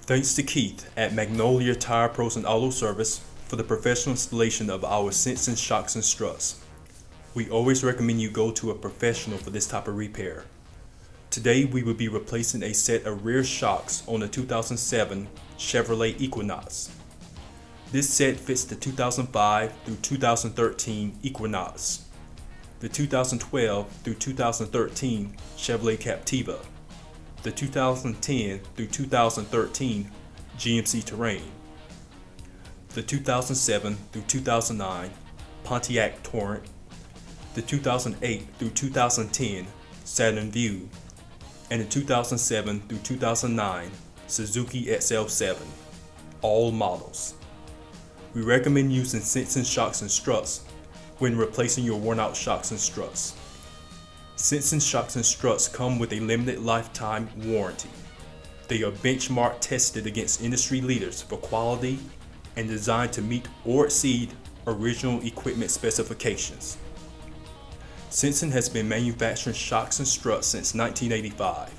Thanks to Keith at Magnolia Tire Pros and Auto Service for the professional installation of our Sensen shocks and struts. We always recommend you go to a professional for this type of repair. Today we will be replacing a set of rear shocks on the 2007 Chevrolet Equinox. This set fits the 2005 through 2013 Equinox, the 2012 through 2013 Chevrolet Captiva, the 2010 through 2013 GMC Terrain, the 2007 through 2009 Pontiac Torrent, the 2008 through 2010 Saturn Vue, and the 2007 through 2009 Suzuki XL-7, all models. We recommend using Sensen shocks and struts when replacing your worn out shocks and struts. Sensen shocks and struts come with a limited lifetime warranty. They are benchmark tested against industry leaders for quality and designed to meet or exceed original equipment specifications. Sensen has been manufacturing shocks and struts since 1985.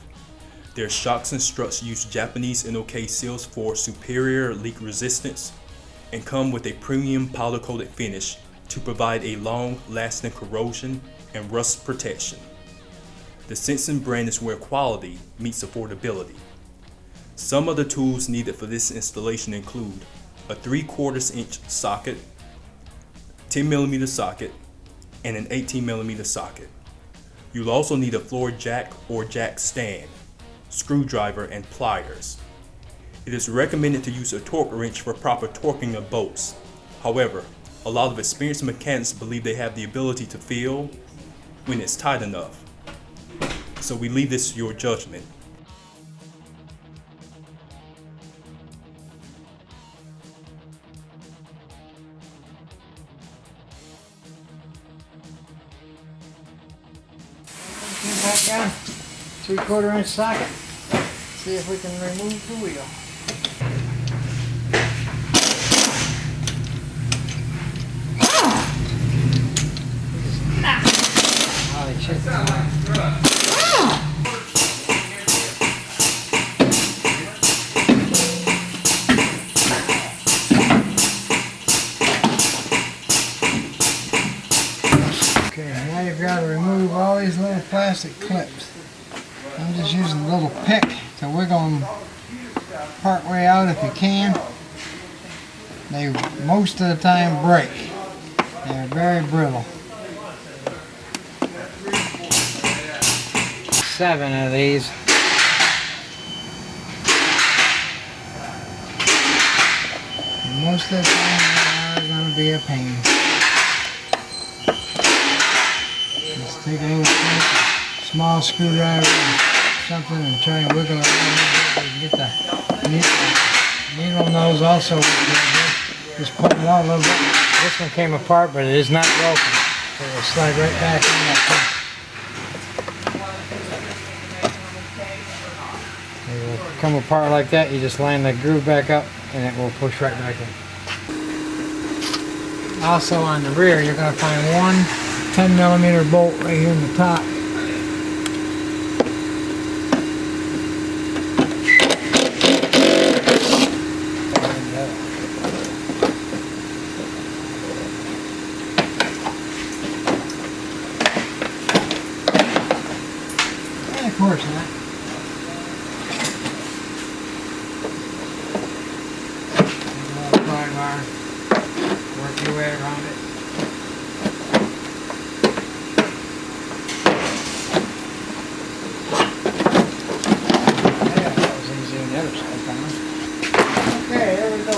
Their shocks and struts use Japanese NOK seals for superior leak resistance and come with a premium powder coated finish to provide a long-lasting corrosion and rust protection. The Sensen brand is where quality meets affordability. Some of the tools needed for this installation include a 3/4 inch socket, 10mm socket, and an 18mm socket. You'll also need a floor jack or jack stand, screwdriver, and pliers. It is recommended to use a torque wrench for proper torquing of bolts. However, a lot of experienced mechanics believe they have the ability to feel when it's tight enough. So we leave this to your judgment. Back down, 3/4 inch socket. See if we can remove the wheel. Okay, now you've got to remove all these little plastic clips. I'm just using a little pick to wiggle them part way out if you can. They most of the time break. They're very brittle. 7 of these. And most of the time they are going to be a pain. Just take a little small screwdriver or something and try and wiggle it around a little bit. Get the needle nose also. Just pull it out a little bit. This one came apart, but it is not broken. So it'll slide right back in that piece. It will come apart like that. You just line the groove back up and it will push right back in. Also on the rear, you're going to find one 10mm bolt right here in the top. And of course not. Work your way around it. Yeah, that was easy on the other side, okay, here we go.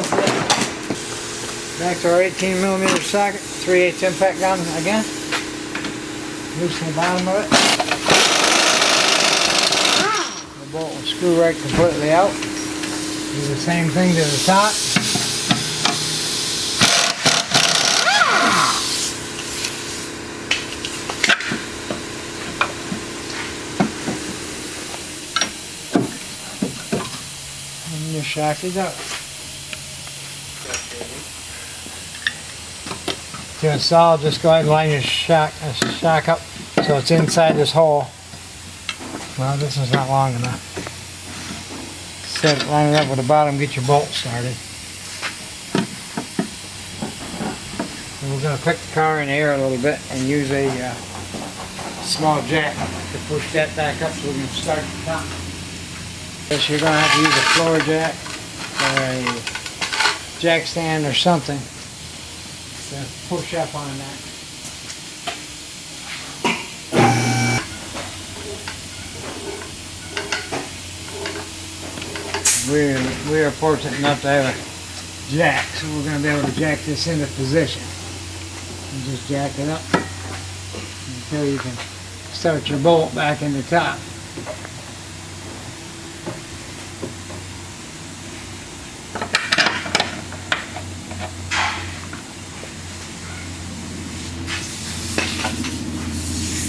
Back to our 18mm socket, 3/8 impact gun again. Loosen the bottom of it. The bolt will screw right completely out. Do the same thing to the top. And your shock is out. To install, just go ahead and line your shock up so it's inside this hole. Well, this one's not long enough. set it, line it up with the bottom, get your bolt started. And we're going to click the car in the air a little bit and use a small jack to push that back up so we can start at the top. Guess you're going to have to use a floor jack or a jack stand or something to push up on that. We're fortunate enough to have a jack, so we're going to be able to jack this into position. And just jack it up until you can start your bolt back in the top.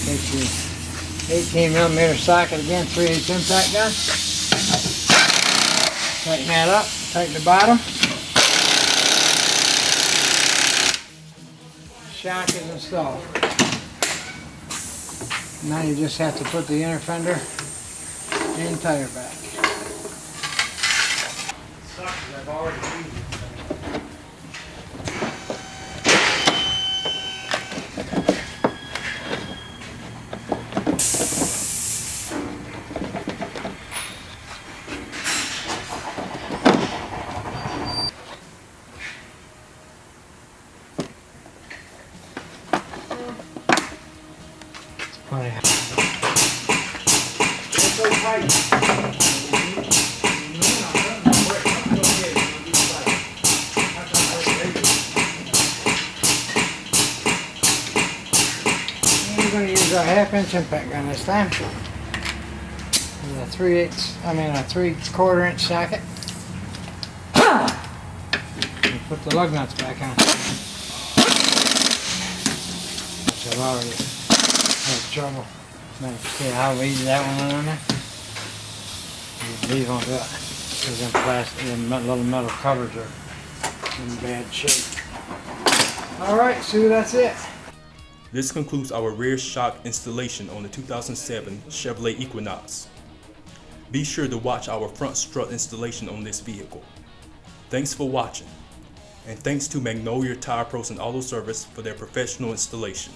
Take your 18mm socket again, 3/8 impact gun. Tighten that up, tighten the bottom. Shock is installed. Now you just have to put the inner fender and tire back. I've already used it. It's so tight. We're going to use our 1/2" impact gun this time. With a 3/4 inch socket. And put the lug nuts back on. Which I've already had trouble. See how easy that one went on there? These won't do it. Because them plastic, them little metal covers are in bad shape. Alright, so that's it. This concludes our rear shock installation on the 2007 Chevrolet Equinox. Be sure to watch our front strut installation on this vehicle. Thanks for watching, and thanks to Magnolia Tire Pros and Auto Service for their professional installation.